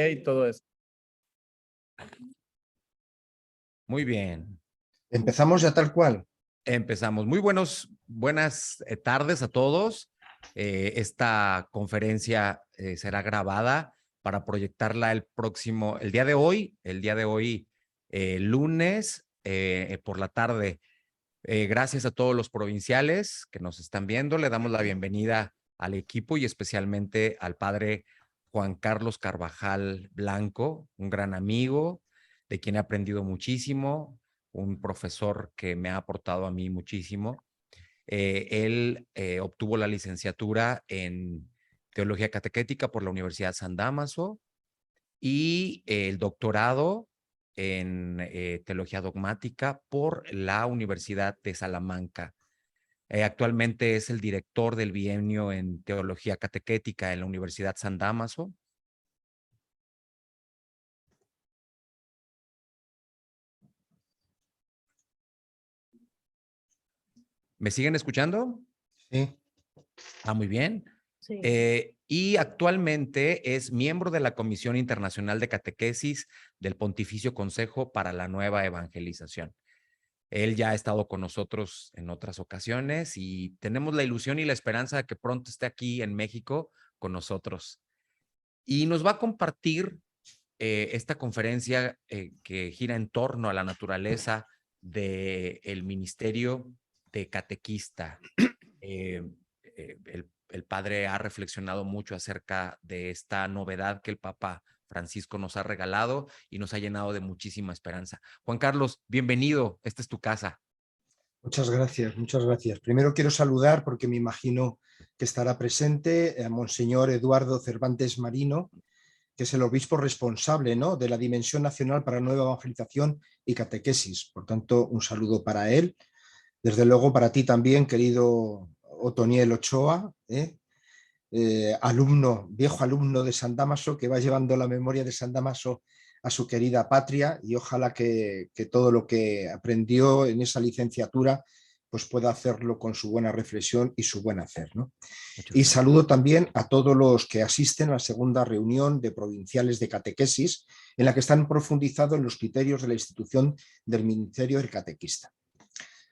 y todo eso. Muy bien. Empezamos ya tal cual. Empezamos. Buenas tardes a todos. Esta conferencia será grabada para proyectarla el día de hoy, lunes por la tarde. Gracias a todos los provinciales que nos están viendo. Le damos la bienvenida al equipo y especialmente al padre Juan Carlos Carvajal Blanco, un gran amigo de quien he aprendido muchísimo, un profesor que me ha aportado a mí muchísimo. Él obtuvo la licenciatura en Teología Catequética por la Universidad San Dámaso y el doctorado en Teología Dogmática por la Universidad de Salamanca. Actualmente es el director del bienio en Teología Catequética en la Universidad San Dámaso. ¿Me siguen escuchando? Sí. Muy bien. Sí. Y actualmente es miembro de la Comisión Internacional de Catequesis del Pontificio Consejo para la Nueva Evangelización. Él ya ha estado con nosotros en otras ocasiones y tenemos la ilusión y la esperanza de que pronto esté aquí en México con nosotros. Y nos va a compartir esta conferencia que gira en torno a la naturaleza del ministerio de catequista. El padre ha reflexionado mucho acerca de esta novedad que el Papa Francisco nos ha regalado y nos ha llenado de muchísima esperanza. Juan Carlos, bienvenido, esta es tu casa. Muchas gracias, muchas gracias. Primero quiero saludar, porque me imagino que estará presente, a Monseñor Eduardo Cervantes Marino, que es el obispo responsable, ¿no?, de la Dimensión Nacional para Nueva Evangelización y Catequesis. Por tanto, un saludo para él. Desde luego para ti también, querido Otoniel Ochoa, viejo alumno de San Dámaso, que va llevando la memoria de San Dámaso a su querida patria, y ojalá que todo lo que aprendió en esa licenciatura pues pueda hacerlo con su buena reflexión y su buen hacer, ¿no? Y saludo también a todos los que asisten a la segunda reunión de provinciales de catequesis, en la que están profundizados en los criterios de la institución del Ministerio del Catequista.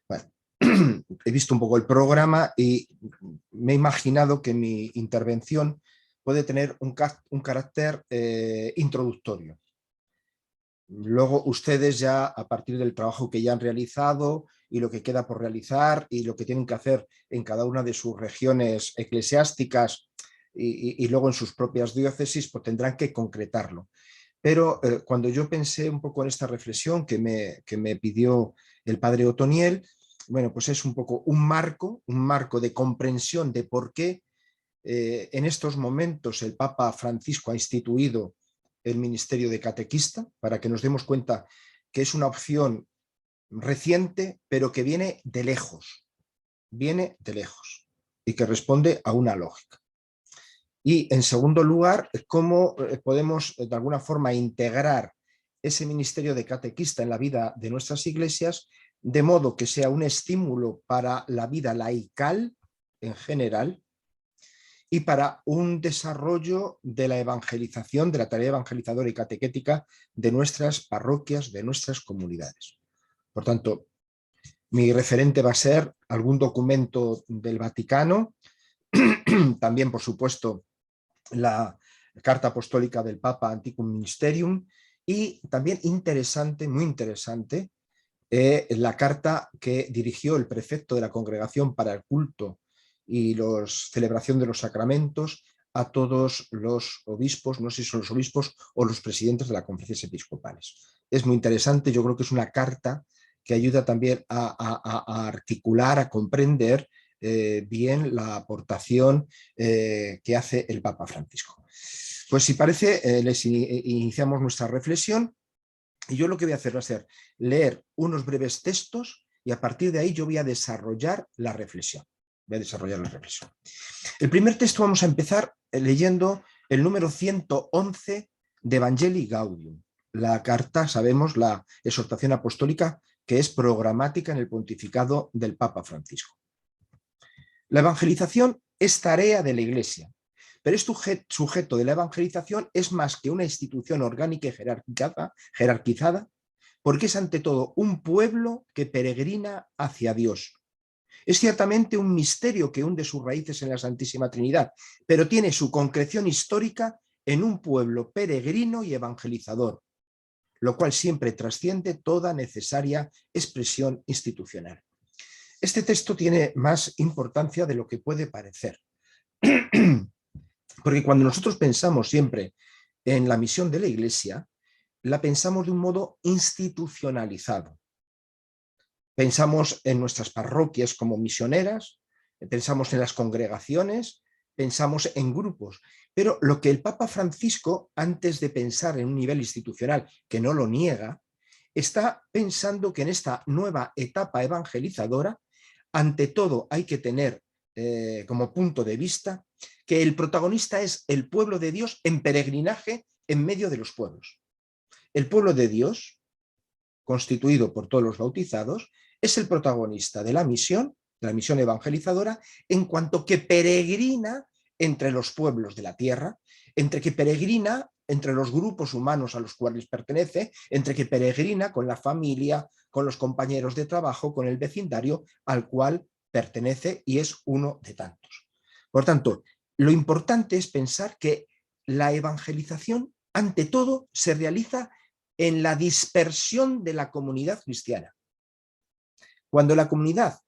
Bueno, he visto un poco el programa y me he imaginado que mi intervención puede tener un carácter introductorio. Luego ustedes ya, a partir del trabajo que ya han realizado y lo que queda por realizar y lo que tienen que hacer en cada una de sus regiones eclesiásticas y luego en sus propias diócesis, pues tendrán que concretarlo. Pero cuando yo pensé un poco en esta reflexión que me pidió el padre Otoniel, bueno, pues es un poco un marco de comprensión de por qué en estos momentos el Papa Francisco ha instituido el ministerio de catequista, para que nos demos cuenta que es una opción reciente, pero que viene de lejos y que responde a una lógica. Y en segundo lugar, cómo podemos de alguna forma integrar ese ministerio de catequista en la vida de nuestras iglesias, de modo que sea un estímulo para la vida laical en general y para un desarrollo de la evangelización, de la tarea evangelizadora y catequética de nuestras parroquias, de nuestras comunidades. Por tanto, mi referente va a ser algún documento del Vaticano, también, por supuesto, la Carta Apostólica del Papa Anticum Ministerium, y también interesante, muy interesante, la carta que dirigió el prefecto de la Congregación para el Culto y la celebración de los sacramentos a todos los obispos, no sé si son los obispos o los presidentes de las conferencias episcopales. Es muy interesante, yo creo que es una carta que ayuda también a articular, a comprender bien la aportación que hace el Papa Francisco. Pues si parece, les iniciamos nuestra reflexión. Y yo lo que voy a hacer va a ser leer unos breves textos y a partir de ahí yo voy a desarrollar la reflexión. El primer texto vamos a empezar leyendo el número 111 de Evangelii Gaudium. La carta, sabemos, la exhortación apostólica que es programática en el pontificado del Papa Francisco. La evangelización es tarea de la Iglesia, pero este sujeto de la evangelización es más que una institución orgánica y jerarquizada, porque es ante todo un pueblo que peregrina hacia Dios. Es ciertamente un misterio que hunde sus raíces en la Santísima Trinidad, pero tiene su concreción histórica en un pueblo peregrino y evangelizador, lo cual siempre trasciende toda necesaria expresión institucional. Este texto tiene más importancia de lo que puede parecer, porque cuando nosotros pensamos siempre en la misión de la Iglesia, la pensamos de un modo institucionalizado. Pensamos en nuestras parroquias como misioneras, pensamos en las congregaciones, pensamos en grupos. Pero lo que el Papa Francisco, antes de pensar en un nivel institucional, que no lo niega, está pensando que en esta nueva etapa evangelizadora, ante todo hay que tener como punto de vista que el protagonista es el pueblo de Dios en peregrinaje en medio de los pueblos. El pueblo de Dios, constituido por todos los bautizados, es el protagonista de la misión evangelizadora, en cuanto que peregrina entre los pueblos de la tierra, entre que peregrina entre los grupos humanos a los cuales pertenece, entre que peregrina con la familia, con los compañeros de trabajo, con el vecindario al cual pertenece y es uno de tantos. Por tanto, lo importante es pensar que la evangelización, ante todo, se realiza en la dispersión de la comunidad cristiana. Cuando la comunidad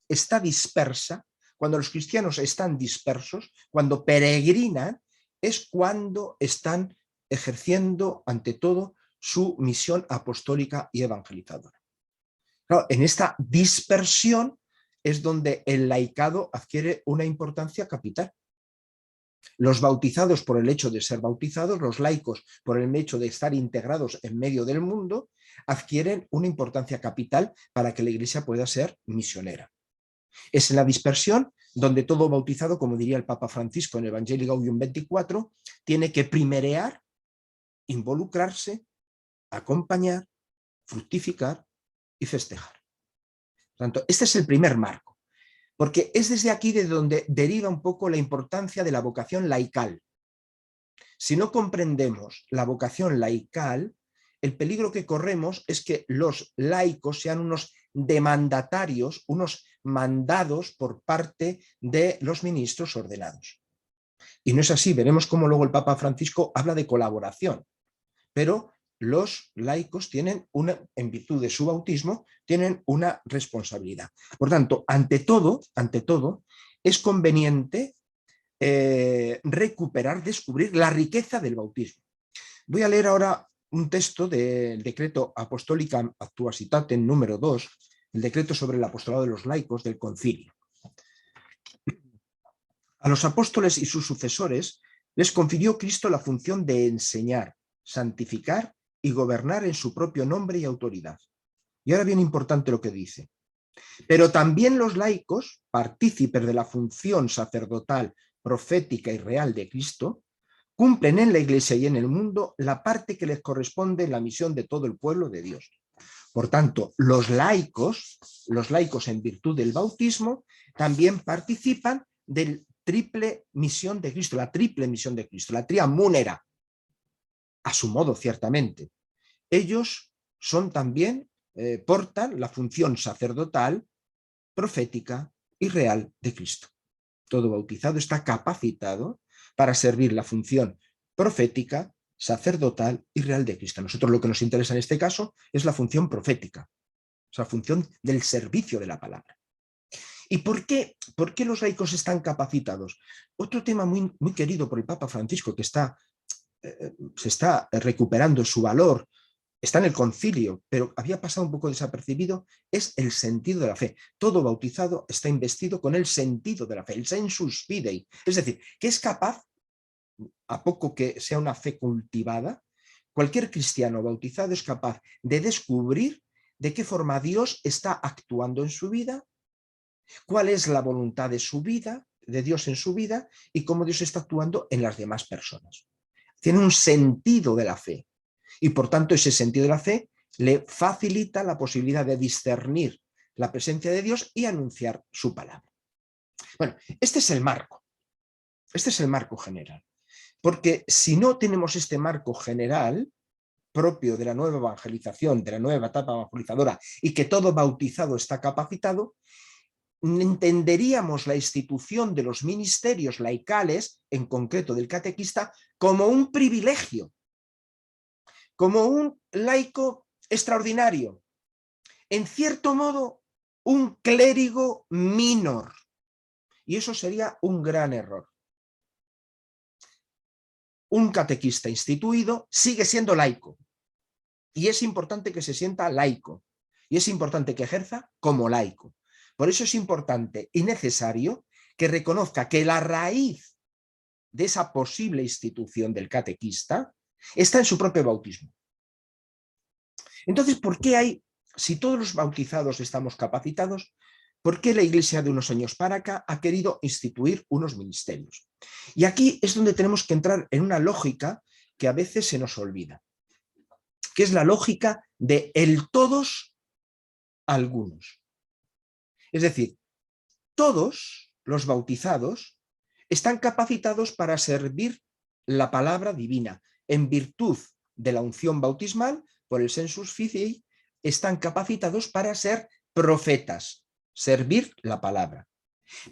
está dispersa, cuando los cristianos están dispersos, cuando peregrinan, es cuando están ejerciendo ante todo su misión apostólica y evangelizadora. Claro, en esta dispersión es donde el laicado adquiere una importancia capital. Los bautizados por el hecho de ser bautizados, los laicos por el hecho de estar integrados en medio del mundo, adquieren una importancia capital para que la Iglesia pueda ser misionera. Es en la dispersión donde todo bautizado, como diría el Papa Francisco en Evangelii Gaudium 24, tiene que primerear, involucrarse, acompañar, fructificar y festejar. Por tanto, este es el primer marco, porque es desde aquí de donde deriva un poco la importancia de la vocación laical. Si no comprendemos la vocación laical, el peligro que corremos es que los laicos sean unos demandatarios, unos mandados por parte de los ministros ordenados. Y no es así, veremos cómo luego el Papa Francisco habla de colaboración, pero los laicos tienen en virtud de su bautismo, tienen una responsabilidad. Por tanto, ante todo, es conveniente recuperar, descubrir la riqueza del bautismo. Voy a leer ahora un texto del decreto Apostolicam Actuositatem número 2, el decreto sobre el apostolado de los laicos del concilio. A los apóstoles y sus sucesores les confirió Cristo la función de enseñar, santificar y gobernar en su propio nombre y autoridad. Y ahora bien importante lo que dice. Pero también los laicos, partícipes de la función sacerdotal, profética y real de Cristo, cumplen en la Iglesia y en el mundo la parte que les corresponde en la misión de todo el pueblo de Dios. Por tanto, los laicos en virtud del bautismo, también participan de la triple misión de Cristo, la tria munera, a su modo ciertamente. Ellos son también, portan la función sacerdotal, profética y real de Cristo. Todo bautizado está capacitado para servir la función profética, sacerdotal y real de Cristo. A nosotros lo que nos interesa en este caso es la función profética, es la función del servicio de la palabra. ¿Y por qué los laicos están capacitados? Otro tema muy, muy querido por el Papa Francisco, que se está recuperando su valor, está en el concilio, pero había pasado un poco desapercibido, es el sentido de la fe. Todo bautizado está investido con el sentido de la fe, el sensus fidei. Es decir, que es capaz, a poco que sea una fe cultivada, cualquier cristiano bautizado es capaz de descubrir de qué forma Dios está actuando en su vida, cuál es la voluntad de su vida, de Dios en su vida, y cómo Dios está actuando en las demás personas. Tiene un sentido de la fe. Y por tanto ese sentido de la fe le facilita la posibilidad de discernir la presencia de Dios y anunciar su palabra. Bueno, este es el marco. Este es el marco general. Porque si no tenemos este marco general propio de la nueva evangelización, de la nueva etapa evangelizadora, y que todo bautizado está capacitado, entenderíamos la institución de los ministerios laicales, en concreto del catequista, como un privilegio, como un laico extraordinario, en cierto modo un clérigo minor. Y eso sería un gran error. Un catequista instituido sigue siendo laico, y es importante que se sienta laico, y es importante que ejerza como laico. Por eso es importante y necesario que reconozca que la raíz de esa posible institución del catequista está en su propio bautismo. Entonces, ¿por qué hay, si todos los bautizados estamos capacitados, por qué la Iglesia de unos años para acá ha querido instituir unos ministerios? Y aquí es donde tenemos que entrar en una lógica que a veces se nos olvida, que es la lógica de el todos, algunos. Es decir, todos los bautizados están capacitados para servir la palabra divina. En virtud de la unción bautismal, por el sensus fidei, están capacitados para ser profetas, servir la palabra.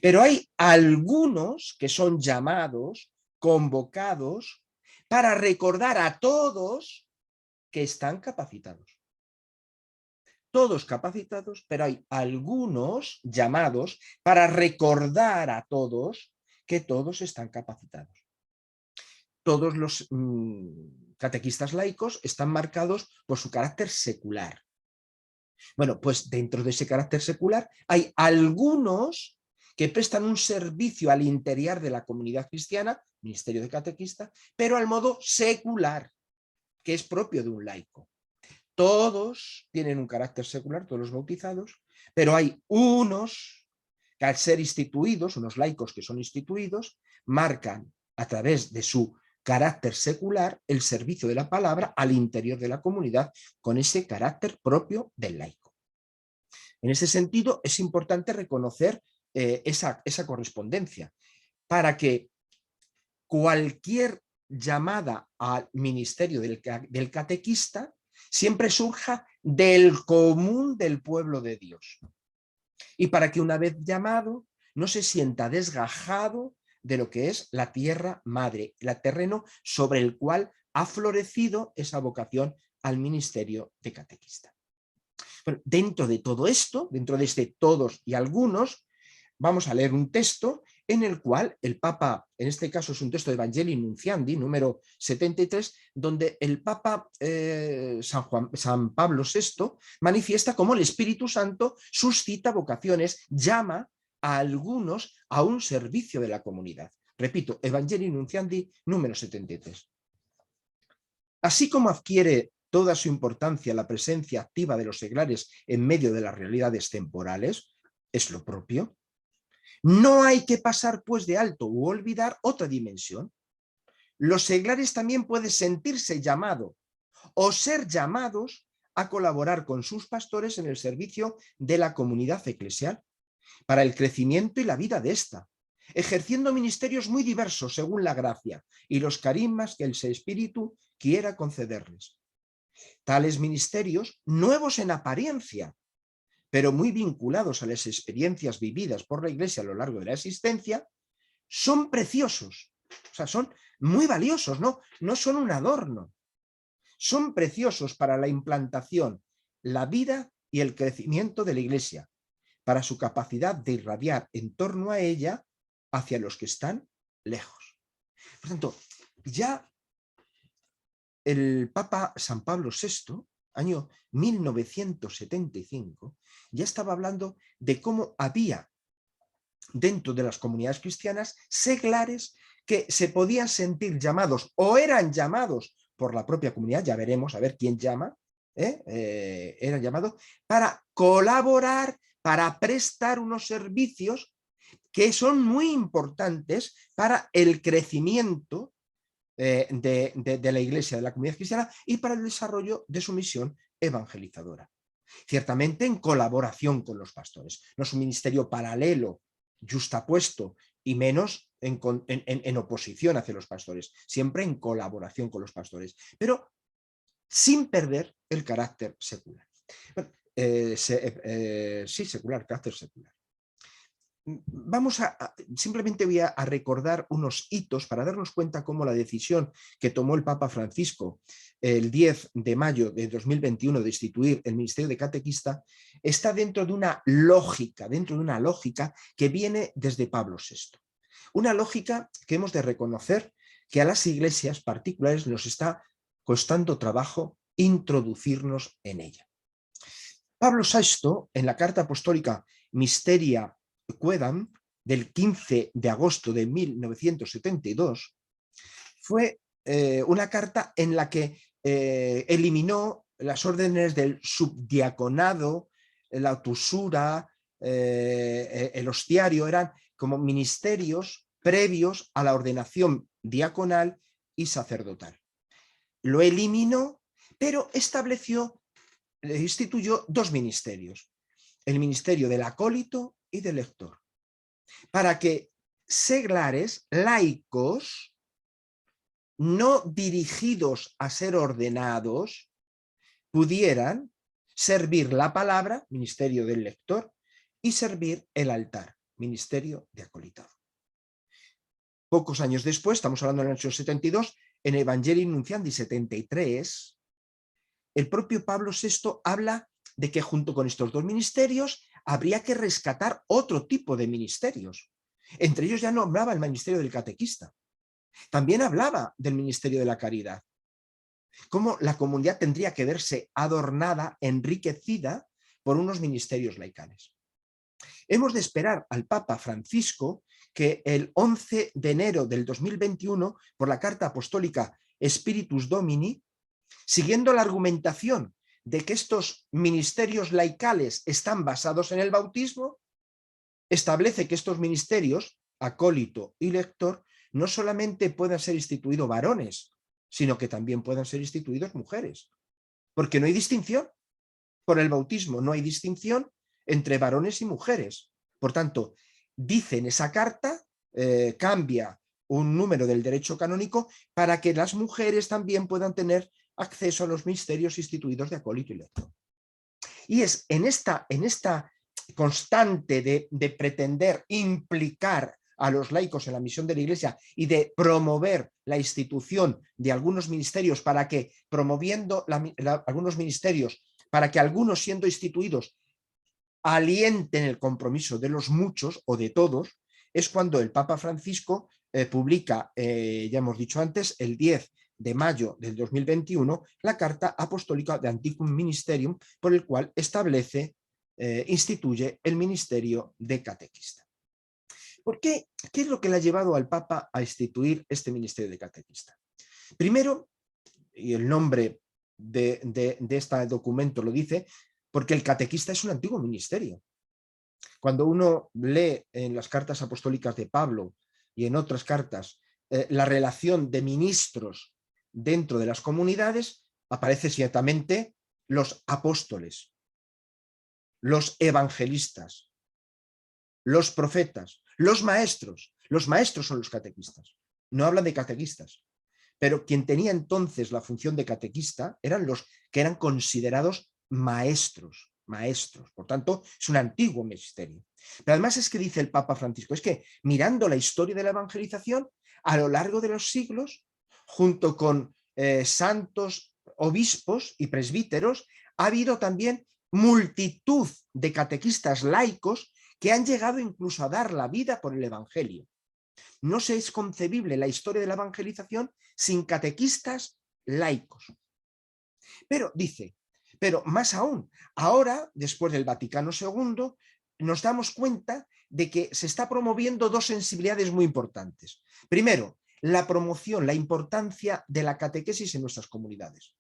Pero hay algunos que son llamados, convocados, para recordar a todos que están capacitados. Todos capacitados, pero hay algunos llamados para recordar a todos que todos están capacitados. Todos los catequistas laicos están marcados por su carácter secular. Bueno, pues dentro de ese carácter secular hay algunos que prestan un servicio al interior de la comunidad cristiana, ministerio de catequista, pero al modo secular, que es propio de un laico. Todos tienen un carácter secular, todos los bautizados, pero hay unos que al ser instituidos, unos laicos que son instituidos, marcan a través de su carácter secular el servicio de la palabra al interior de la comunidad con ese carácter propio del laico. En ese sentido es importante reconocer esa correspondencia para que cualquier llamada al ministerio del catequista siempre surja del común del pueblo de Dios. Y para que una vez llamado no se sienta desgajado de lo que es la tierra madre, el terreno sobre el cual ha florecido esa vocación al ministerio de catequista. Bueno, dentro de todo esto, dentro de este todos y algunos, vamos a leer un texto en el cual el Papa, en este caso es un texto de Evangelii Nunciandi, número 73, donde el Papa San Pablo VI manifiesta cómo el Espíritu Santo suscita vocaciones, llama a algunos a un servicio de la comunidad. Repito, Evangelii Nunciandi, número 73. Así como adquiere toda su importancia la presencia activa de los seglares en medio de las realidades temporales, es lo propio. No hay que pasar pues de alto u olvidar otra dimensión. Los seglares también pueden sentirse llamados o ser llamados a colaborar con sus pastores en el servicio de la comunidad eclesial para el crecimiento y la vida de ésta, ejerciendo ministerios muy diversos según la gracia y los carismas que el Espíritu quiera concederles. Tales ministerios, nuevos en apariencia, pero muy vinculados a las experiencias vividas por la Iglesia a lo largo de la existencia, son preciosos, o sea, son muy valiosos, no son un adorno, son preciosos para la implantación, la vida y el crecimiento de la Iglesia, para su capacidad de irradiar en torno a ella hacia los que están lejos. Por tanto, ya el Papa San Pablo VI, año 1975, ya estaba hablando de cómo había dentro de las comunidades cristianas seglares que se podían sentir llamados o eran llamados por la propia comunidad, ya veremos a ver quién llama, eran llamados para colaborar, para prestar unos servicios que son muy importantes para el crecimiento de la Iglesia, de la comunidad cristiana y para el desarrollo de su misión evangelizadora. Ciertamente en colaboración con los pastores, no es un ministerio paralelo, justapuesto y menos en oposición hacia los pastores, siempre en colaboración con los pastores, pero sin perder el carácter secular. Bueno, sí, secular, carácter secular. Vamos simplemente voy a recordar unos hitos para darnos cuenta cómo la decisión que tomó el Papa Francisco el 10 de mayo de 2021 de instituir el ministerio de catequista está dentro de una lógica que viene desde Pablo VI. Una lógica que hemos de reconocer que a las iglesias particulares nos está costando trabajo introducirnos en ella. Pablo VI, en la carta apostólica Mysteria Quaedam, del 15 de agosto de 1972, fue una carta en la que eliminó las órdenes del subdiaconado, la tusura, el hostiario, eran como ministerios previos a la ordenación diaconal y sacerdotal. Lo eliminó, pero instituyó dos ministerios, el ministerio del acólito y del lector, para que seglares, laicos, no dirigidos a ser ordenados, pudieran servir la palabra, ministerio del lector, y servir el altar, ministerio de acolitado. Pocos años después, estamos hablando del año 72, en Evangelii Nunciandi 73, el propio Pablo VI habla de que junto con estos dos ministerios habría que rescatar otro tipo de ministerios. Entre ellos ya nombraba el ministerio del catequista. También hablaba del ministerio de la caridad. Cómo la comunidad tendría que verse adornada, enriquecida por unos ministerios laicales. Hemos de esperar al Papa Francisco que el 11 de enero del 2021, por la carta apostólica Spiritus Domini, siguiendo la argumentación de que estos ministerios laicales están basados en el bautismo, establece que estos ministerios, acólito y lector, no solamente puedan ser instituidos varones, sino que también puedan ser instituidos mujeres. Porque no hay distinción. Por el bautismo no hay distinción entre varones y mujeres. Por tanto, dice en esa carta, cambia un número del derecho canónico para que las mujeres también puedan tener acceso a los ministerios instituidos de acólito y lector. Y es en esta constante de pretender implicar a los laicos en la misión de la Iglesia y de promover la institución de algunos ministerios para que, promoviendo algunos ministerios, para que algunos siendo instituidos alienten el compromiso de los muchos o de todos, es cuando el Papa Francisco publica, ya hemos dicho antes, el 10 de mayo del 2021, la Carta Apostólica de Antiquum Ministerium, por el cual instituye el ministerio de catequista. ¿Por qué? ¿Qué es lo que le ha llevado al Papa a instituir este ministerio de catequista? Primero, y el nombre de este documento lo dice, porque el catequista es un antiguo ministerio. Cuando uno lee en las cartas apostólicas de Pablo y en otras cartas la relación de ministros dentro de las comunidades, aparece ciertamente los apóstoles, los evangelistas, los profetas, los maestros. Los maestros son los catequistas. No hablan de catequistas. Pero quien tenía entonces la función de catequista eran los que eran considerados maestros. Por tanto, es un antiguo ministerio. Pero además es que dice el Papa Francisco, es que mirando la historia de la evangelización, a lo largo de los siglos, junto con santos, obispos y presbíteros, ha habido también multitud de catequistas laicos que han llegado incluso a dar la vida por el evangelio. No se es concebible la historia de la evangelización sin catequistas laicos. Pero dice, pero más aún, ahora, después del Vaticano II, nos damos cuenta de que se está promoviendo dos sensibilidades muy importantes. Primero, la promoción, la importancia de la catequesis en nuestras comunidades.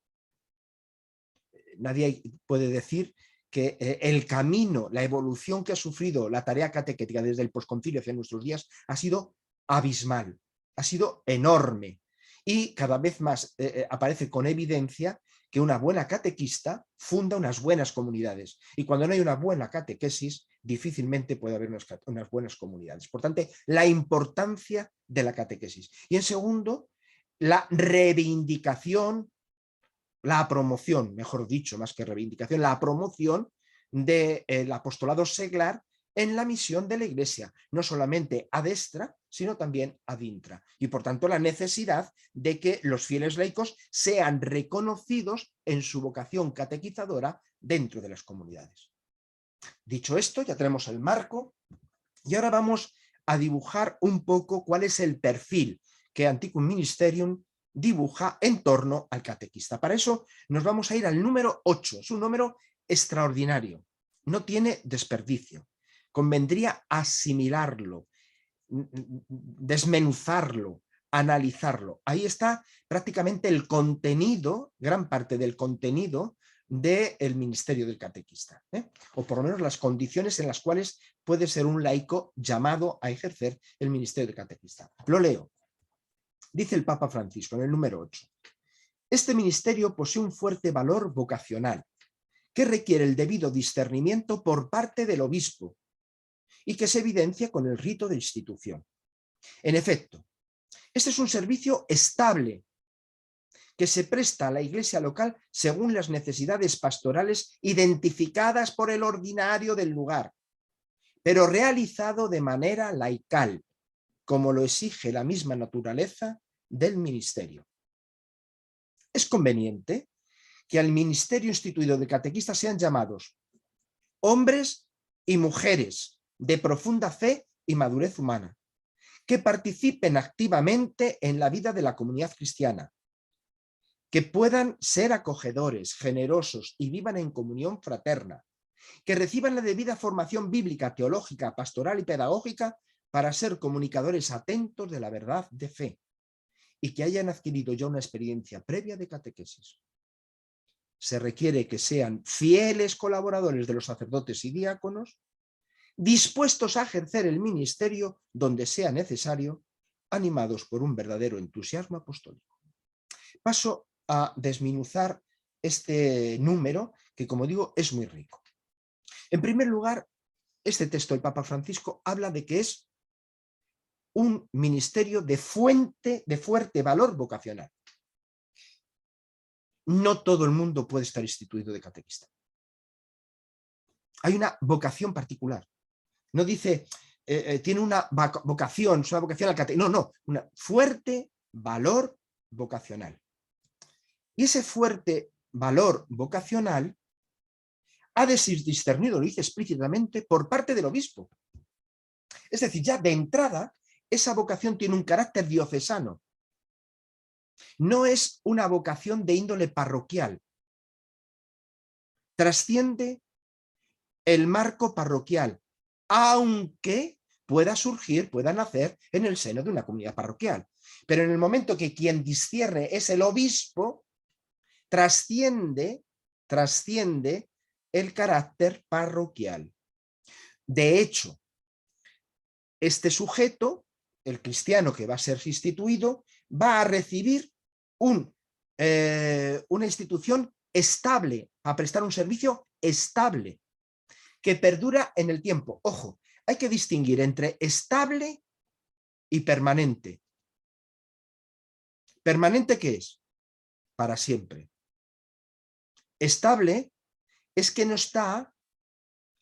Nadie puede decir que el camino, la evolución que ha sufrido la tarea catequética desde el posconcilio hacia nuestros días ha sido abismal, ha sido enorme. Y cada vez más aparece con evidencia que una buena catequista funda unas buenas comunidades. Y cuando no hay una buena catequesis, difícilmente puede haber unas buenas comunidades. Por tanto, la importancia de la catequesis. Y en segundo, la reivindicación, la promoción, mejor dicho, más que reivindicación, la promoción del apostolado seglar en la misión de la Iglesia, no solamente ad extra, sino también ad intra. Y por tanto la necesidad de que los fieles laicos sean reconocidos en su vocación catequizadora dentro de las comunidades. Dicho esto, ya tenemos el marco y ahora vamos a dibujar un poco cuál es el perfil que Antiquum Ministerium dibuja en torno al catequista. Para eso nos vamos a ir al número 8, es un número extraordinario, no tiene desperdicio. Convendría asimilarlo, desmenuzarlo, analizarlo. Ahí está prácticamente el contenido, gran parte del contenido del ministerio del catequista, o por lo menos las condiciones en las cuales puede ser un laico llamado a ejercer el ministerio del catequista. Lo leo. Dice el Papa Francisco en el número 8. Este ministerio posee un fuerte valor vocacional que requiere el debido discernimiento por parte del obispo y que se evidencia con el rito de institución. En efecto, este es un servicio estable que se presta a la iglesia local según las necesidades pastorales identificadas por el ordinario del lugar, pero realizado de manera laical, como lo exige la misma naturaleza del ministerio. Es conveniente que al ministerio instituido de catequistas sean llamados hombres y mujeres de profunda fe y madurez humana, que participen activamente en la vida de la comunidad cristiana, que puedan ser acogedores, generosos y vivan en comunión fraterna, que reciban la debida formación bíblica, teológica, pastoral y pedagógica para ser comunicadores atentos de la verdad de fe y que hayan adquirido ya una experiencia previa de catequesis. Se requiere que sean fieles colaboradores de los sacerdotes y diáconos, dispuestos a ejercer el ministerio donde sea necesario, animados por un verdadero entusiasmo apostólico. Paso a desmenuzar este número que, como digo, es muy rico. En primer lugar, este texto del Papa Francisco habla de que es un ministerio de fuerte valor vocacional. No todo el mundo puede estar instituido de catequista. Hay una vocación particular. No dice, tiene una vocación, es una vocación al catequista. No, un fuerte valor vocacional. Y ese fuerte valor vocacional ha de ser discernido, lo dice explícitamente, por parte del obispo. Es decir, ya de entrada, esa vocación tiene un carácter diocesano. No es una vocación de índole parroquial. Trasciende el marco parroquial, aunque pueda surgir, pueda nacer en el seno de una comunidad parroquial. Pero en el momento que quien discierne es el obispo, trasciende el carácter parroquial. De hecho, este sujeto, el cristiano que va a ser instituido, va a recibir una institución estable, a prestar un servicio estable, que perdura en el tiempo. Ojo, hay que distinguir entre estable y permanente. ¿Permanente qué es? Para siempre. Estable es que no está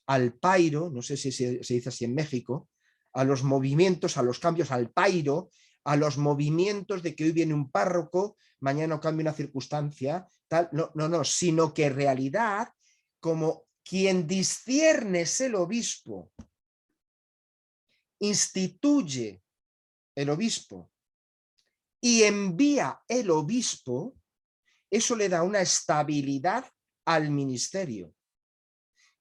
al pairo, no sé si se dice así en México, a los movimientos, a los cambios, al pairo, a los movimientos de que hoy viene un párroco, mañana cambia una circunstancia, tal. No, sino que en realidad, como quien discierne es el obispo, instituye el obispo y envía el obispo, eso le da una estabilidad al ministerio.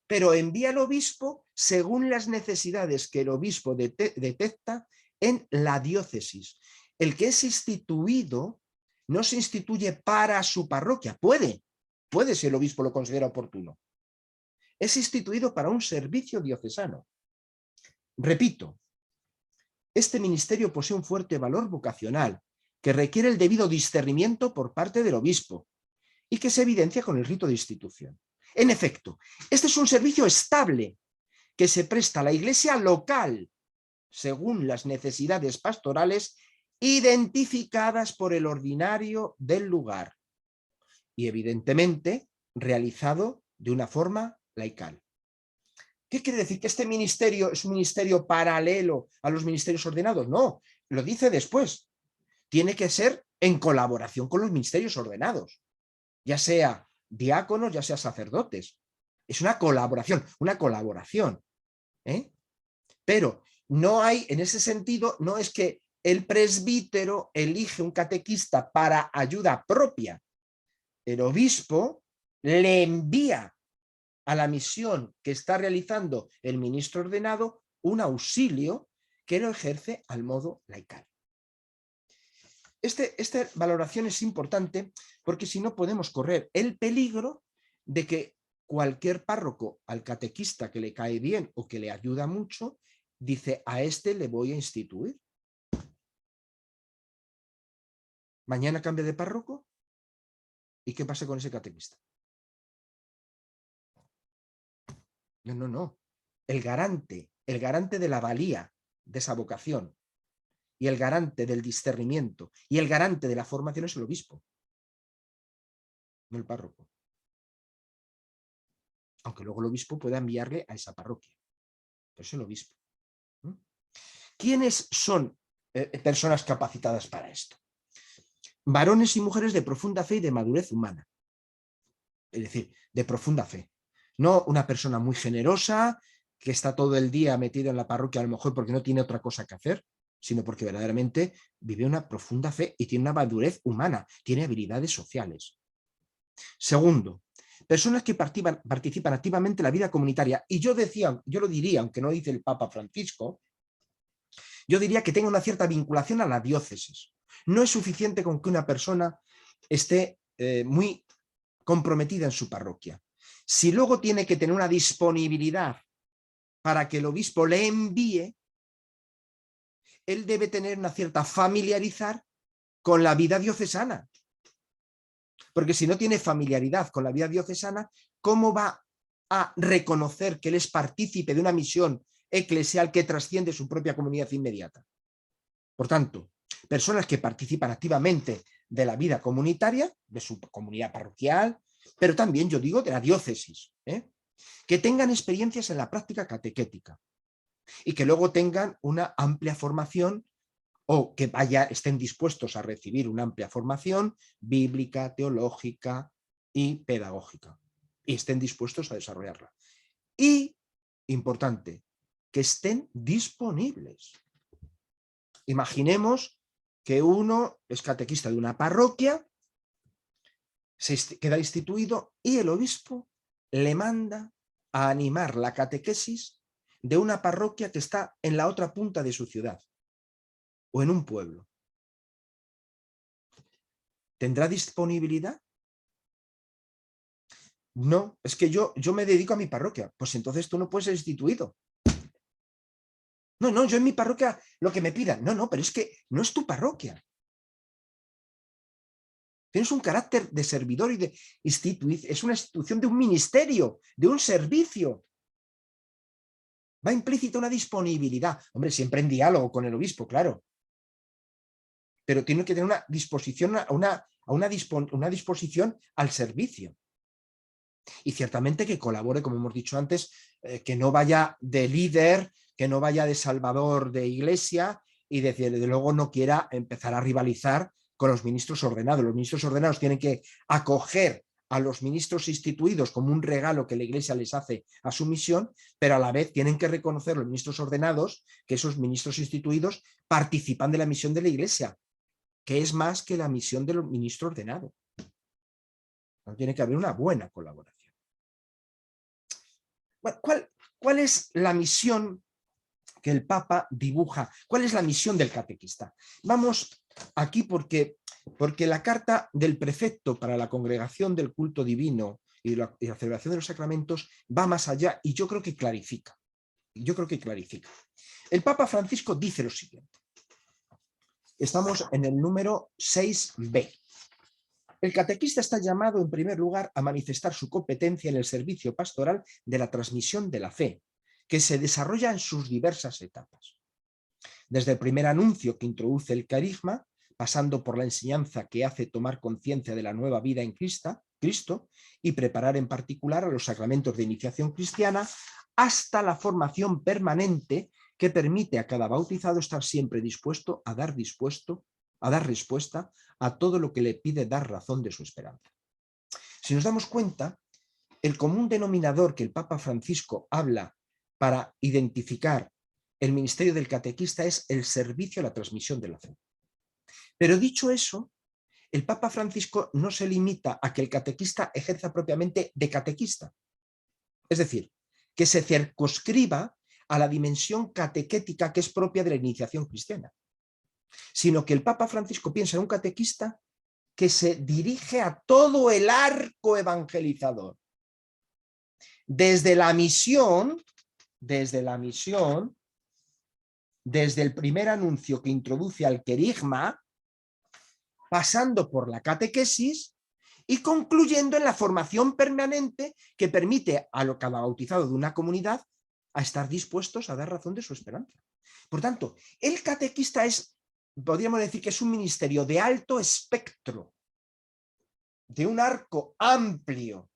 Pero envía al obispo según las necesidades que el obispo detecta en la diócesis. El que es instituido no se instituye para su parroquia. Puede si el obispo lo considera oportuno. Es instituido para un servicio diocesano. Repito, este ministerio posee un fuerte valor vocacional que requiere el debido discernimiento por parte del obispo y que se evidencia con el rito de institución. En efecto, este es un servicio estable que se presta a la iglesia local según las necesidades pastorales identificadas por el ordinario del lugar y evidentemente realizado de una forma laical. ¿Qué quiere decir? ¿Que este ministerio es un ministerio paralelo a los ministerios ordenados? No, lo dice después. Tiene que ser en colaboración con los ministerios ordenados, ya sea diáconos, ya sea sacerdotes. Es una colaboración, ¿eh? Pero no hay, en ese sentido, no es que el presbítero elige un catequista para ayuda propia. El obispo le envía a la misión que está realizando el ministro ordenado un auxilio que lo ejerce al modo laical. Esta valoración es importante porque si no podemos correr el peligro de que cualquier párroco al catequista que le cae bien o que le ayuda mucho, dice, a este le voy a instituir. Mañana cambia de párroco y ¿qué pasa con ese catequista? No. El garante de la valía de esa vocación y el garante del discernimiento y el garante de la formación es el obispo, no el párroco. Aunque luego el obispo pueda enviarle a esa parroquia, pero es el obispo. ¿Quiénes son personas capacitadas para esto? Varones y mujeres de profunda fe y de madurez humana. Es decir, de profunda fe. No una persona muy generosa que está todo el día metido en la parroquia a lo mejor porque no tiene otra cosa que hacer, sino porque verdaderamente vive una profunda fe y tiene una madurez humana, tiene habilidades sociales. Segundo, personas que participan activamente en la vida comunitaria. Y yo lo diría, aunque no dice el Papa Francisco, yo diría que tenga una cierta vinculación a la diócesis. No es suficiente con que una persona esté muy comprometida en su parroquia. Si luego tiene que tener una disponibilidad para que el obispo le envíe, él debe tener una cierta familiarizar con la vida diocesana. Porque si no tiene familiaridad con la vida diocesana, ¿cómo va a reconocer que él es partícipe de una misión eclesial que trasciende su propia comunidad inmediata? Por tanto, personas que participan activamente de la vida comunitaria, de su comunidad parroquial, pero también, yo digo, de la diócesis, que tengan experiencias en la práctica catequética y que luego tengan una amplia formación o que estén dispuestos a recibir una amplia formación bíblica, teológica y pedagógica, y estén dispuestos a desarrollarla. Y, importante, que estén disponibles. Imaginemos que uno es catequista de una parroquia, se queda instituido y el obispo le manda a animar la catequesis de una parroquia que está en la otra punta de su ciudad o en un pueblo. ¿Tendrá disponibilidad? No, es que yo me dedico a mi parroquia. Pues entonces tú no puedes ser instituido. No, yo en mi parroquia lo que me pidan. No, pero es que no es tu parroquia. Tienes un carácter de servidor y de es una institución de un ministerio, de un servicio. Va implícita una disponibilidad. Hombre, siempre en diálogo con el obispo, claro. Pero tiene que tener una disposición una disposición al servicio. Y ciertamente que colabore, como hemos dicho antes, que no vaya de líder, que no vaya de salvador de iglesia y desde luego no quiera empezar a rivalizar con los ministros ordenados. Los ministros ordenados tienen que acoger a los ministros instituidos como un regalo que la iglesia les hace a su misión, pero a la vez tienen que reconocer los ministros ordenados que esos ministros instituidos participan de la misión de la iglesia, que es más que la misión del ministro ordenado. Tiene que haber una buena colaboración. Bueno, ¿cuál es la misión que el Papa dibuja? ¿Cuál es la misión del catequista? Vamos aquí porque la carta del prefecto para la congregación del culto divino y la celebración de los sacramentos va más allá y yo creo que clarifica. El Papa Francisco dice lo siguiente. Estamos en el número 6b. El catequista está llamado, en primer lugar, a manifestar su competencia en el servicio pastoral de la transmisión de la fe, que se desarrolla en sus diversas etapas. Desde el primer anuncio que introduce el carisma, pasando por la enseñanza que hace tomar conciencia de la nueva vida en Cristo y preparar en particular a los sacramentos de iniciación cristiana, hasta la formación permanente que permite a cada bautizado estar siempre dispuesto a dar respuesta a todo lo que le pide dar razón de su esperanza. Si nos damos cuenta, el común denominador que el Papa Francisco habla para identificar el ministerio del catequista es el servicio a la transmisión de la fe. Pero dicho eso, el Papa Francisco no se limita a que el catequista ejerza propiamente de catequista. Es decir, que se circunscriba a la dimensión catequética que es propia de la iniciación cristiana, sino que el Papa Francisco piensa en un catequista que se dirige a todo el arco evangelizador. Desde la misión, desde el primer anuncio que introduce al querigma, pasando por la catequesis y concluyendo en la formación permanente que permite a cada bautizado de una comunidad a estar dispuestos a dar razón de su esperanza. Por tanto, el catequista podríamos decir que es un ministerio de alto espectro, de un arco amplio.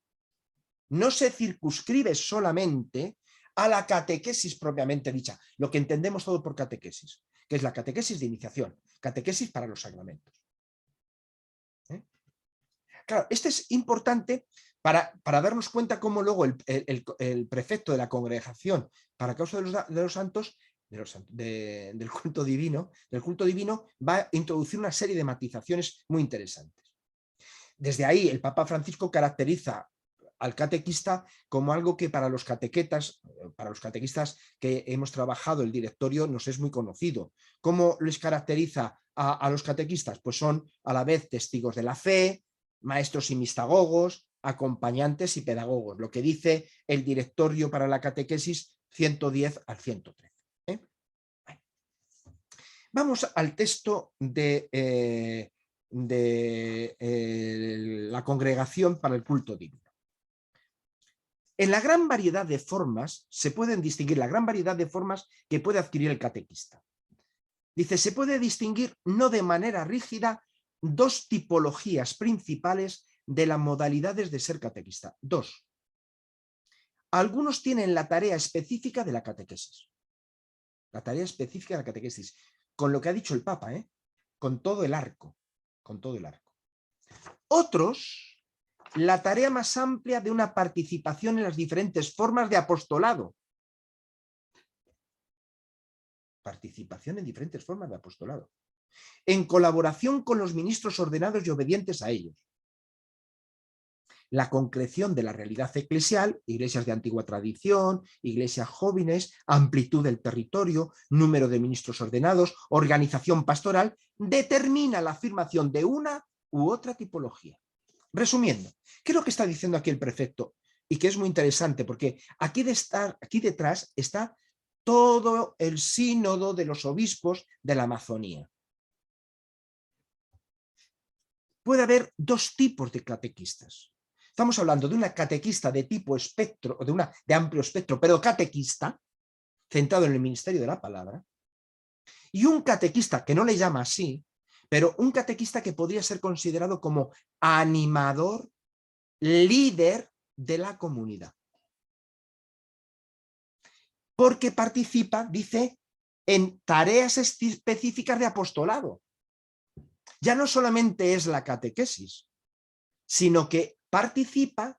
No se circunscribe solamente a la catequesis propiamente dicha, lo que entendemos todo por catequesis, que es la catequesis de iniciación, catequesis para los sacramentos. Claro, esto es importante para darnos cuenta cómo luego el prefecto de la congregación para causa de los santos, del culto divino, va a introducir una serie de matizaciones muy interesantes. Desde ahí el Papa Francisco caracteriza al catequista como algo que para los catequistas que hemos trabajado el directorio nos es muy conocido. ¿Cómo les caracteriza a los catequistas? Pues son a la vez testigos de la fe, maestros y mistagogos, acompañantes y pedagogos, lo que dice el directorio para la catequesis 110 al 113. Vamos al texto de la Congregación para el Culto Divino. En la gran variedad de formas se pueden distinguir la gran variedad de formas que puede adquirir el catequista. Dice, se puede distinguir no de manera rígida dos tipologías principales de las modalidades de ser catequista. Dos. Algunos tienen la tarea específica de la catequesis. La tarea específica de la catequesis. Con lo que ha dicho el Papa, con todo el arco. Con todo el arco. Otros, la tarea más amplia de una participación en las diferentes formas de apostolado. Participación en diferentes formas de apostolado. En colaboración con los ministros ordenados y obedientes a ellos. La concreción de la realidad eclesial, iglesias de antigua tradición, iglesias jóvenes, amplitud del territorio, número de ministros ordenados, organización pastoral, determina la afirmación de una u otra tipología. Resumiendo, ¿qué es lo que está diciendo aquí el prefecto? Y que es muy interesante porque aquí detrás está todo el sínodo de los obispos de la Amazonía. Puede haber dos tipos de catequistas. Estamos hablando de una catequista de tipo espectro, de amplio espectro, pero catequista, centrado en el ministerio de la palabra, y un catequista que no le llama así, pero un catequista que podría ser considerado como animador, líder de la comunidad. Porque participa, dice, en tareas específicas de apostolado. Ya no solamente es la catequesis, sino que participa.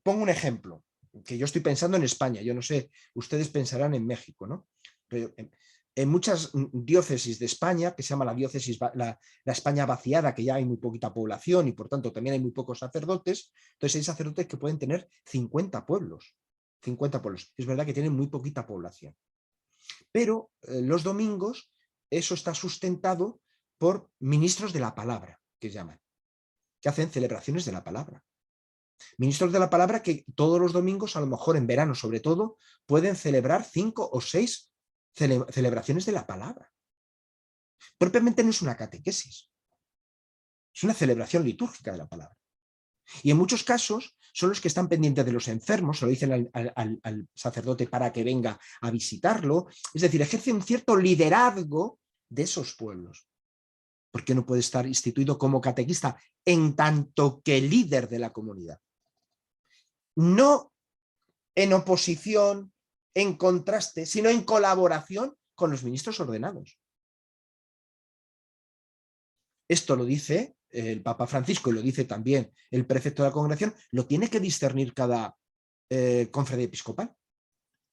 Pongo un ejemplo, que yo estoy pensando en España, yo no sé, ustedes pensarán en México, ¿no? Pero en muchas diócesis de España, que se llama la diócesis, la España vaciada, que ya hay muy poquita población y por tanto también hay muy pocos sacerdotes, entonces hay sacerdotes que pueden tener 50 pueblos. 50 pueblos. Es verdad que tienen muy poquita población. Pero los domingos eso está sustentado por ministros de la palabra, que llaman, que hacen celebraciones de la palabra. Ministros de la palabra que todos los domingos, a lo mejor en verano sobre todo, pueden celebrar 5 o 6 celebraciones de la palabra. Propiamente no es una catequesis, es una celebración litúrgica de la palabra. Y en muchos casos son los que están pendientes de los enfermos, se lo dicen al sacerdote para que venga a visitarlo, es decir, ejerce un cierto liderazgo de esos pueblos. ¿Por qué no puede estar instituido como catequista en tanto que líder de la comunidad? No en oposición, en contraste, sino en colaboración con los ministros ordenados. Esto lo dice el Papa Francisco y lo dice también el prefecto de la congregación, lo tiene que discernir cada conferencia episcopal.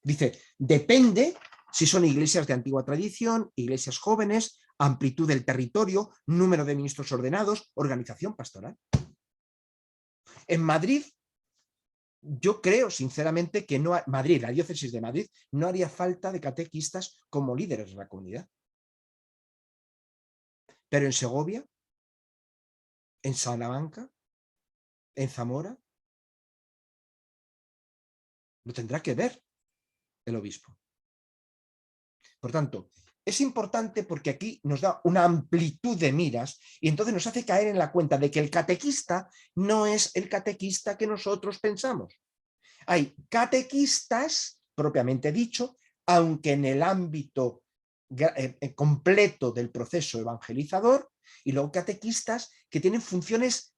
Dice, depende si son iglesias de antigua tradición, iglesias jóvenes, amplitud del territorio, número de ministros ordenados, organización pastoral. En Madrid, yo creo sinceramente que no, Madrid, la diócesis de Madrid, no haría falta de catequistas como líderes de la comunidad. Pero en Segovia, en Salamanca, en Zamora, lo tendrá que ver el obispo. Por tanto, es importante porque aquí nos da una amplitud de miras y entonces nos hace caer en la cuenta de que el catequista no es el catequista que nosotros pensamos. Hay catequistas, propiamente dicho, aunque en el ámbito completo del proceso evangelizador, y luego catequistas que tienen funciones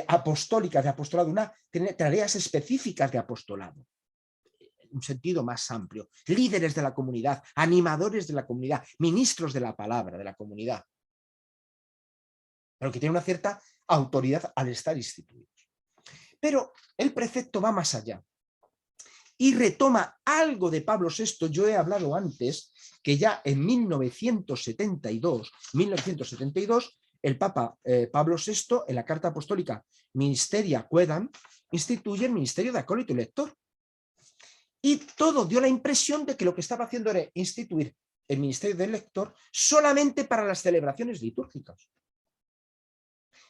apostólicas de apostolado, tienen tareas específicas de apostolado. Un sentido más amplio, líderes de la comunidad, animadores de la comunidad, ministros de la palabra de la comunidad, pero que tienen una cierta autoridad al estar instituidos. Pero el precepto va más allá y retoma algo de Pablo VI. Yo he hablado antes que ya en 1972, el Papa Pablo VI, en la Carta Apostólica Ministeria Quaedam, instituye el ministerio de acólito y lector. Y todo dio la impresión de que lo que estaba haciendo era instituir el ministerio del lector solamente para las celebraciones litúrgicas.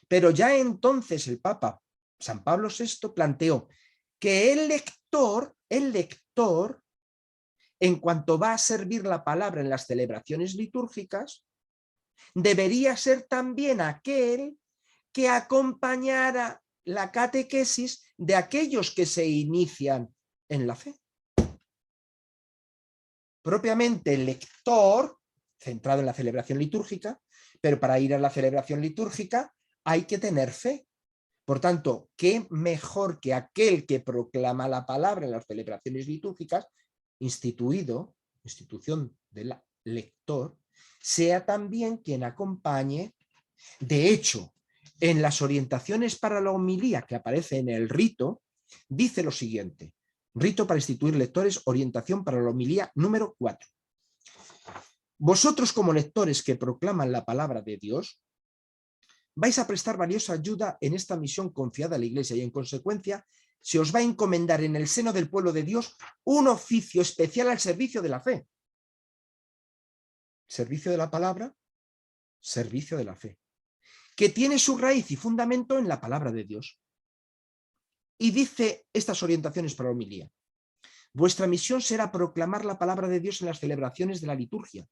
Pero ya entonces el Papa San Pablo VI planteó que el lector, en cuanto va a servir la palabra en las celebraciones litúrgicas, debería ser también aquel que acompañara la catequesis de aquellos que se inician en la fe. Propiamente el lector, centrado en la celebración litúrgica, pero para ir a la celebración litúrgica hay que tener fe. Por tanto, ¿qué mejor que aquel que proclama la palabra en las celebraciones litúrgicas, institución del lector, sea también quien acompañe? De hecho, en las orientaciones para la homilía que aparece en el rito, dice lo siguiente: rito para instituir lectores, orientación para la homilía número 4. Vosotros como lectores que proclaman la palabra de Dios, vais a prestar valiosa ayuda en esta misión confiada a la Iglesia y en consecuencia se os va a encomendar en el seno del pueblo de Dios un oficio especial al servicio de la fe. Servicio de la palabra, servicio de la fe, que tiene su raíz y fundamento en la palabra de Dios. Y dice estas orientaciones para la homilía: vuestra misión será proclamar la palabra de Dios en las celebraciones de la liturgia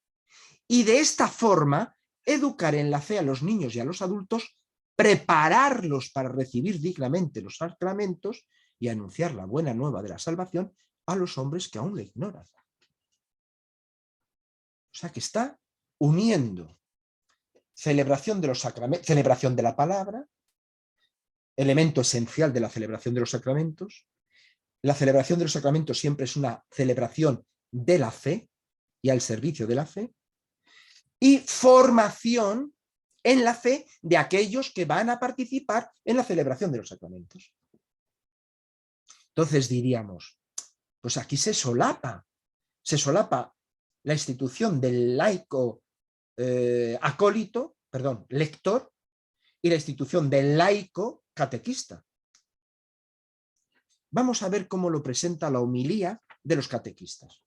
y de esta forma educar en la fe a los niños y a los adultos, prepararlos para recibir dignamente los sacramentos y anunciar la buena nueva de la salvación a los hombres que aún la ignoran. O sea que está uniendo celebración de los sacramentos, celebración de la palabra, elemento esencial de la celebración de los sacramentos. La celebración de los sacramentos siempre es una celebración de la fe y al servicio de la fe, y formación en la fe de aquellos que van a participar en la celebración de los sacramentos. Entonces diríamos, pues aquí se solapa la institución del laico lector, y la institución del laico catequista. Vamos a ver cómo lo presenta la homilía de los catequistas.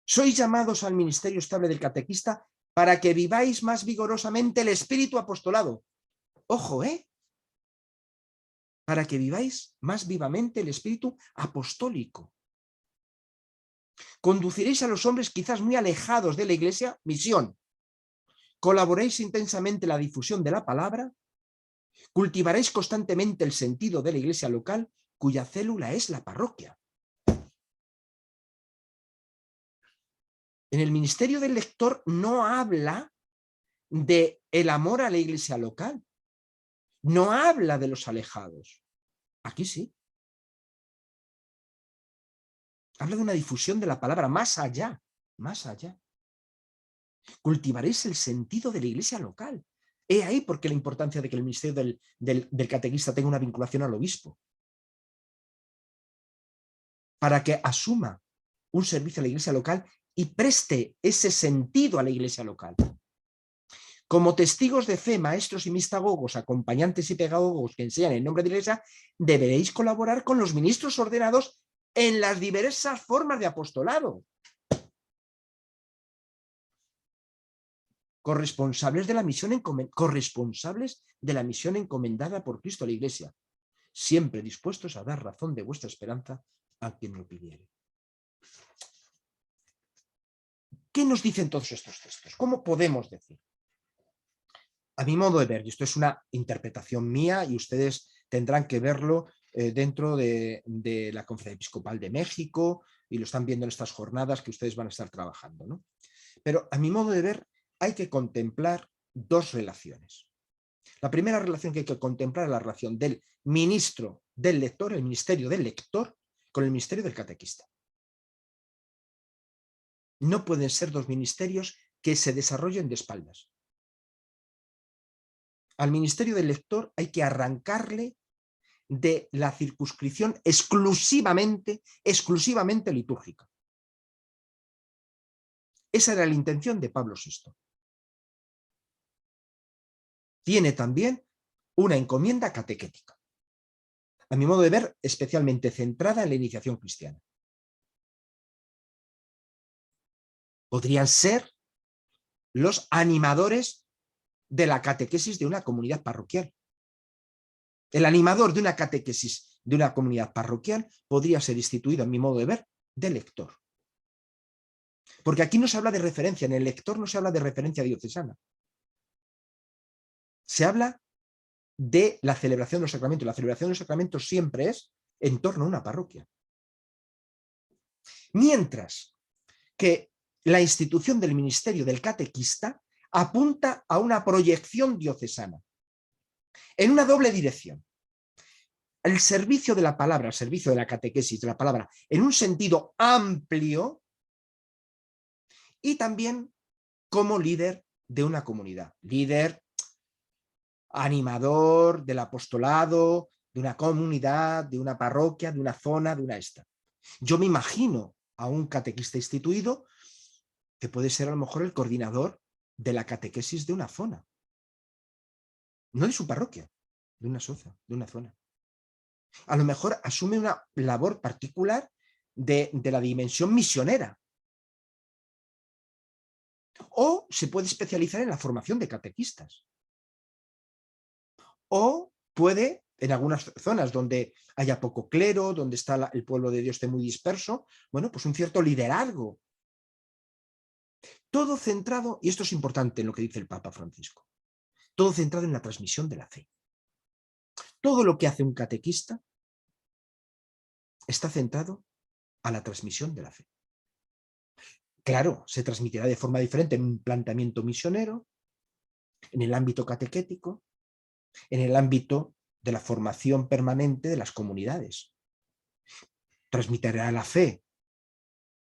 Sois llamados al ministerio estable del catequista para que viváis más vigorosamente el espíritu apostolado. Ojo, para que viváis más vivamente el espíritu apostólico. Conduciréis a los hombres quizás muy alejados de la Iglesia, misión. colaboréis intensamente en la difusión de la palabra, cultivaréis constantemente el sentido de la iglesia local, cuya célula es la parroquia. En el ministerio del lector no habla de el amor a la iglesia local, no habla de los alejados. Aquí sí. Habla de una difusión de la palabra más allá, más allá. Cultivaréis el sentido de la iglesia local. He ahí porque la importancia de que el ministerio del catequista tenga una vinculación al obispo, para que asuma un servicio a la iglesia local y preste ese sentido a la iglesia local. Como testigos de fe, maestros y mistagogos, acompañantes y pedagogos que enseñan en nombre de la iglesia, deberéis colaborar con los ministros ordenados en las diversas formas de apostolado. Corresponsables de la misión encomendada por Cristo a la iglesia, siempre dispuestos a dar razón de vuestra esperanza a quien lo pidiere. ¿Qué nos dicen todos estos textos? ¿Cómo podemos decir? A mi modo de ver, y esto es una interpretación mía y ustedes tendrán que verlo dentro de la Conferencia Episcopal de México y lo están viendo en estas jornadas que ustedes van a estar trabajando, ¿no? Pero a mi modo de ver hay que contemplar dos relaciones. La primera relación que hay que contemplar es la relación del ministro del lector, el ministerio del lector, con el ministerio del catequista. No pueden ser dos ministerios que se desarrollen de espaldas. Al ministerio del lector hay que arrancarle de la circunscripción exclusivamente litúrgica. Esa era la intención de Pablo VI. Tiene también una encomienda catequética, a mi modo de ver, especialmente centrada en la iniciación cristiana. Podrían ser los animadores de la catequesis de una comunidad parroquial. El animador de una catequesis de una comunidad parroquial podría ser instituido, a mi modo de ver, de lector. Porque aquí no se habla de referencia, en el lector no se habla de referencia diocesana. Se habla de la celebración de los sacramentos. La celebración de los sacramentos siempre es en torno a una parroquia. Mientras que la institución del ministerio del catequista apunta a una proyección diocesana, en una doble dirección. El servicio de la palabra, el servicio de la catequesis de la palabra, en un sentido amplio y también como líder de una comunidad, líder, animador del apostolado, de una comunidad, de una parroquia, de una zona, de una esta. Yo me imagino a un catequista instituido que puede ser a lo mejor el coordinador de la catequesis de una zona. No de su parroquia, de una zona. A lo mejor asume una labor particular de la dimensión misionera. O se puede especializar en la formación de catequistas. O puede, en algunas zonas donde haya poco clero, donde está el pueblo de Dios esté muy disperso, bueno, pues un cierto liderazgo. Todo centrado, y esto es importante en lo que dice el Papa Francisco, todo centrado en la transmisión de la fe. Todo lo que hace un catequista está centrado a la transmisión de la fe. Claro, se transmitirá de forma diferente en un planteamiento misionero, en el ámbito catequético, en el ámbito de la formación permanente de las comunidades. Transmitirá la fe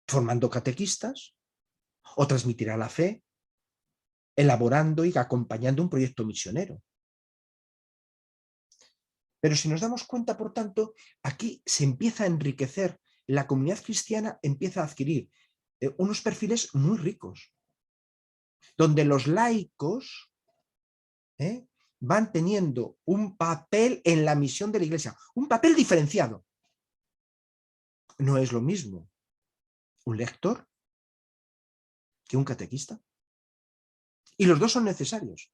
formando catequistas o transmitirá la fe elaborando y acompañando un proyecto misionero. Pero si nos damos cuenta, por tanto, aquí se empieza a enriquecer, la comunidad cristiana empieza a adquirir unos perfiles muy ricos, donde los laicos van teniendo un papel en la misión de la iglesia, un papel diferenciado. No es lo mismo un lector que un catequista. Y los dos son necesarios.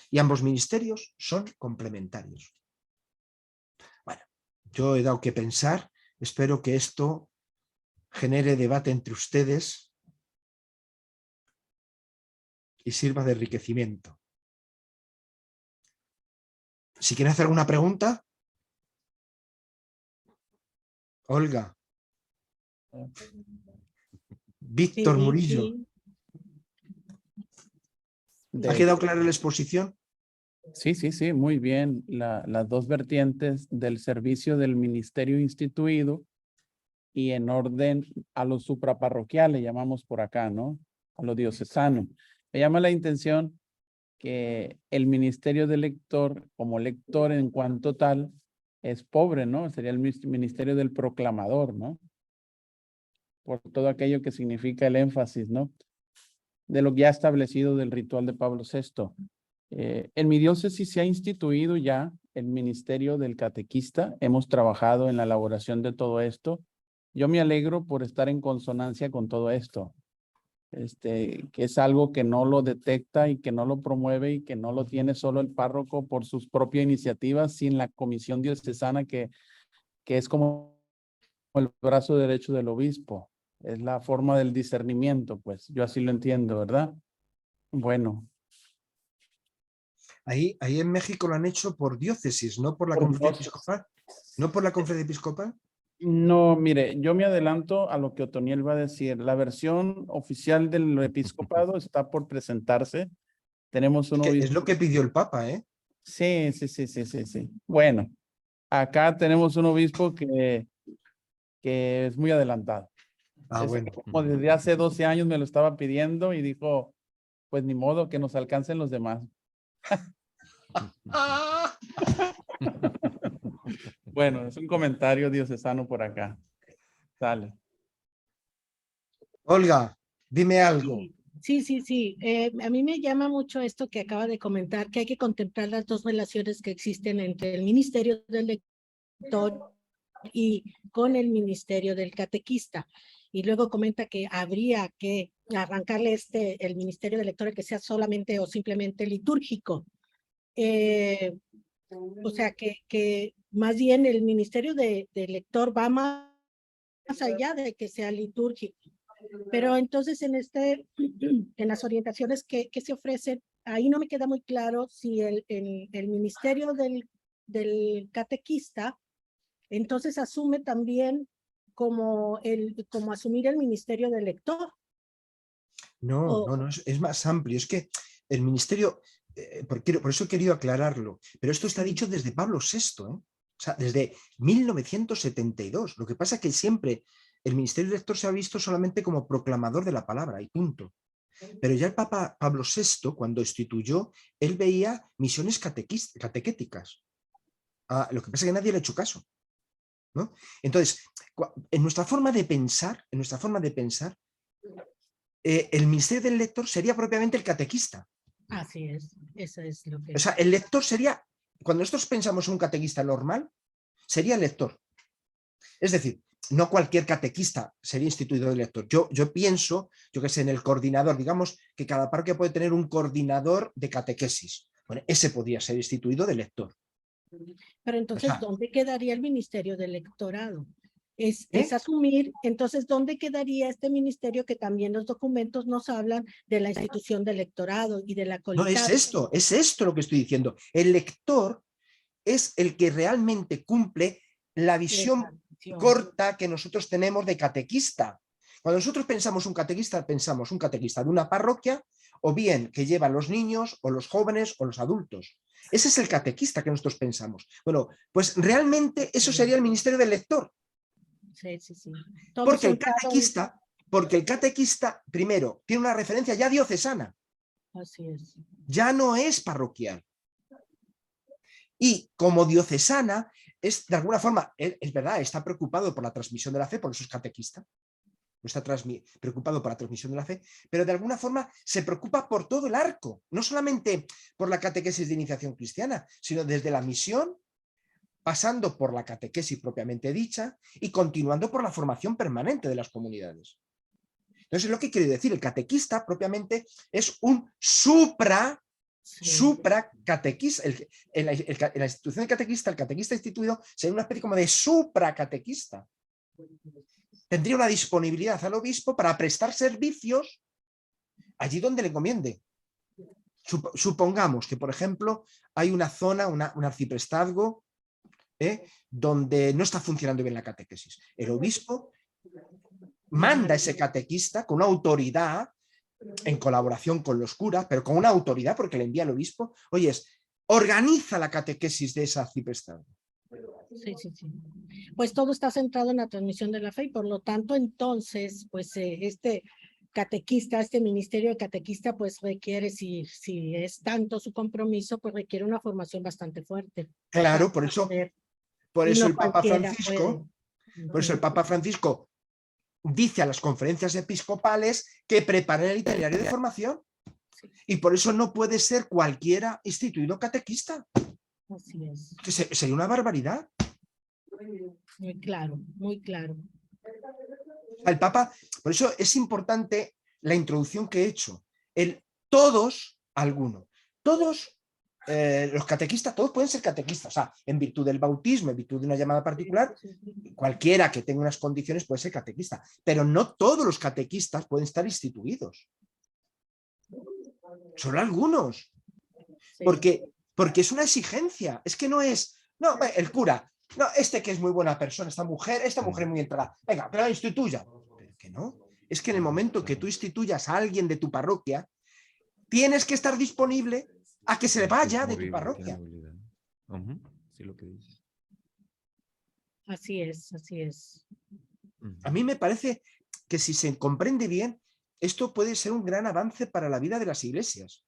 Y ambos ministerios son complementarios. Bueno, yo he dado que pensar, espero que esto genere debate entre ustedes y sirva de enriquecimiento. Si quieren hacer alguna pregunta, Olga, Víctor Sí, Murillo, sí. ¿ha quedado clara la exposición? Sí, sí, sí, muy bien. Las dos vertientes del servicio del ministerio instituido y en orden a lo supraparroquial, le llamamos por acá, ¿no? A lo diocesano. Me llama la intención que el ministerio del lector, como lector en cuanto tal, es pobre, ¿no? Sería el ministerio del proclamador, ¿no? Por todo aquello que significa el énfasis, ¿no? De lo ya establecido del ritual de Pablo VI. En mi diócesis se ha instituido ya el ministerio del catequista. Hemos trabajado en la elaboración de todo esto. Yo me alegro por estar en consonancia con todo esto. Que es algo que no lo detecta y que no lo promueve y que no lo tiene solo el párroco por sus propias iniciativas, sin la comisión diocesana que es como el brazo derecho del obispo. Es la forma del discernimiento, pues yo así lo entiendo, ¿verdad? Bueno. Ahí en México lo han hecho por diócesis, no por la conferencia episcopal. ¿No por la conferencia episcopal? No, mire, yo me adelanto a lo que Otoniel va a decir. La versión oficial del episcopado está por presentarse. Tenemos un Es obispo. lo que pidió el Papa, ¿eh? Sí. Bueno, acá tenemos un obispo que es muy adelantado. Bueno. Como desde hace 12 años me lo estaba pidiendo y dijo, pues ni modo que nos alcancen los demás. Bueno, es un comentario diocesano por acá. Sale. Olga, dime algo. Sí. A mí me llama mucho esto que acaba de comentar, que hay que contemplar las dos relaciones que existen entre el ministerio del lector y con el ministerio del catequista. Y luego comenta que habría que arrancarle el ministerio del lector que sea solamente o simplemente litúrgico. O sea, que más bien el ministerio del lector va más allá de que sea litúrgico. Pero entonces en las orientaciones que se ofrecen, ahí no me queda muy claro si el ministerio del catequista entonces asume también como asumir el ministerio del lector. No, es más amplio. Es que el ministerio, por eso he querido aclararlo, pero esto está dicho desde Pablo VI, ¿eh? O sea, desde 1972. Lo que pasa es que siempre el ministerio del lector se ha visto solamente como proclamador de la palabra y punto. Pero ya el Papa Pablo VI, cuando instituyó, él veía misiones catequéticas. Lo que pasa es que nadie le ha hecho caso, ¿no? Entonces, en nuestra forma de pensar, el ministerio del lector sería propiamente el catequista. Así es, eso es lo que... O sea, el lector sería, cuando nosotros pensamos en un catequista normal, sería el lector. Es decir, no cualquier catequista sería instituido de lector. Yo pienso, yo que sé, en el coordinador, digamos que cada parroquia puede tener un coordinador de catequesis. Bueno, ese podría ser instituido de lector. Pero entonces, O sea, ¿dónde quedaría el ministerio del lectorado? Es ¿eh? asumir, entonces, ¿dónde quedaría este ministerio que también los documentos nos hablan de la institución del lectorado y de la No, es esto lo que estoy diciendo. El lector es el que realmente cumple la visión corta que nosotros tenemos de catequista. Cuando nosotros pensamos un catequista de una parroquia, o bien que lleva a los niños, o los jóvenes, o los adultos. Ese es el catequista que nosotros pensamos. Bueno, pues realmente eso sería el ministerio del lector. Sí. Porque el catequista, primero, tiene una referencia ya diocesana. Así es. Ya no es parroquial. Y como diocesana, es de alguna forma, es verdad, está preocupado por la transmisión de la fe, por eso es catequista, no está preocupado por la transmisión de la fe, pero de alguna forma se preocupa por todo el arco, no solamente por la catequesis de iniciación cristiana, sino desde la misión, pasando por la catequesis propiamente dicha y continuando por la formación permanente de las comunidades. Entonces, lo que quiere decir, el catequista propiamente es un supracatequista. En la institución de catequista, el catequista instituido sería una especie como de supracatequista. Tendría una disponibilidad al obispo para prestar servicios allí donde le encomiende. Supongamos que, por ejemplo, hay una zona, un arciprestazgo, donde no está funcionando bien la catequesis. El obispo manda a ese catequista con una autoridad, en colaboración con los curas, pero con una autoridad porque le envía al obispo, oye, organiza la catequesis de ese arciprestazgo. Sí, sí, sí. Pues todo está centrado en la transmisión de la fe y por lo tanto entonces, pues este catequista, este ministerio de catequista, pues requiere, si es tanto su compromiso, pues requiere una formación bastante fuerte. Claro, por eso No el Papa cualquiera Francisco, puede. por eso el Papa Francisco dice a las conferencias episcopales que preparen el itinerario de formación. Y por eso no puede ser cualquiera instituido catequista. Así es. Que sería una barbaridad. Muy claro, muy claro. El Papa, por eso es importante la introducción que he hecho. Todos, todos los catequistas, todos pueden ser catequistas, o sea, en virtud del bautismo, en virtud de una llamada particular, cualquiera que tenga unas condiciones puede ser catequista, pero no todos los catequistas pueden estar instituidos. Solo algunos. Sí. Porque es una exigencia, es que no es, no, el cura, no, que es muy buena persona, esta mujer es muy entrada, venga, pero instituya. Pero que no, es que en el momento que tú instituyas a alguien de tu parroquia, tienes que estar disponible a que se le vaya de tu parroquia. Sí, lo que dices. Así es, así es. A mí me parece que si se comprende bien, esto puede ser un gran avance para la vida de las iglesias.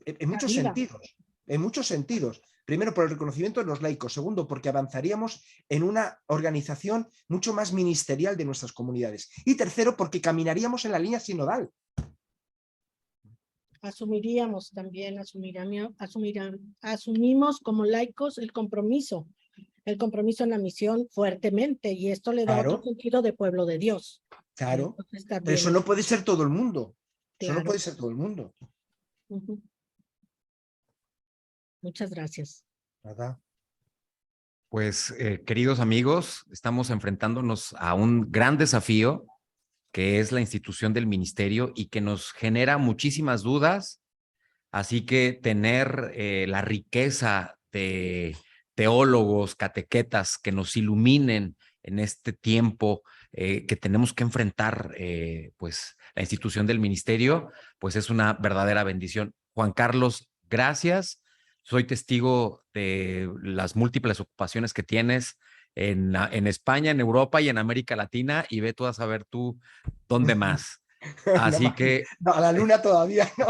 En muchos sentidos, en muchos sentidos. Primero, por el reconocimiento de los laicos. Segundo, porque avanzaríamos en una organización mucho más ministerial de nuestras comunidades. Y tercero, porque caminaríamos en la línea sinodal. Asumiríamos también, asumimos como laicos el compromiso en la misión fuertemente, y esto le da otro sentido de pueblo de Dios. Claro, pero eso no puede ser todo el mundo. Eso no puede ser todo el mundo. Muchas gracias. ¿Verdad? Pues, queridos amigos, estamos enfrentándonos a un gran desafío que es la institución del ministerio y que nos genera muchísimas dudas. Así que tener la riqueza de teólogos, catequetas que nos iluminen en este tiempo que tenemos que enfrentar pues la institución del ministerio, pues es una verdadera bendición. Juan Carlos, gracias. Soy testigo de las múltiples ocupaciones que tienes en España, en Europa y en América Latina, y ve tú a saber tú dónde más. Así que... No, a la luna todavía no.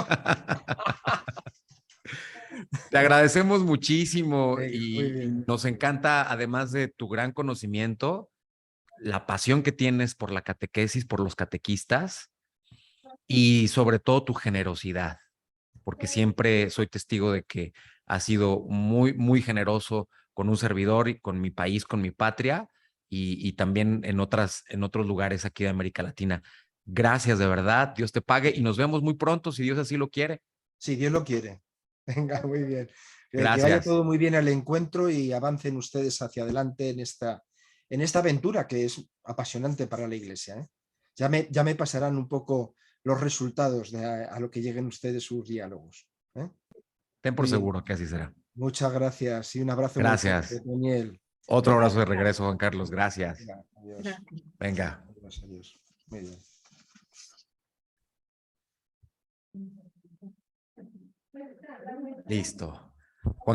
Te agradecemos muchísimo y nos encanta, además de tu gran conocimiento, la pasión que tienes por la catequesis, por los catequistas y sobre todo tu generosidad, porque siempre soy testigo de que has sido muy, muy generoso con un servidor y con mi país, con mi patria y también en otros lugares aquí de América Latina. Gracias de verdad, Dios te pague y nos vemos muy pronto si Dios así lo quiere. Si Dios lo quiere. Venga, muy bien. Gracias. Que vaya todo muy bien al encuentro y avancen ustedes hacia adelante en esta aventura que es apasionante para la Iglesia. Ya me pasarán un poco los resultados a lo que lleguen ustedes sus diálogos. Ten por seguro que así será. Muchas gracias y un abrazo. Gracias. Muy fuerte, Daniel. Otro abrazo de regreso, Juan Carlos. Gracias. Adiós. Venga. Adiós. Muy bien. Listo. Juan Carlos.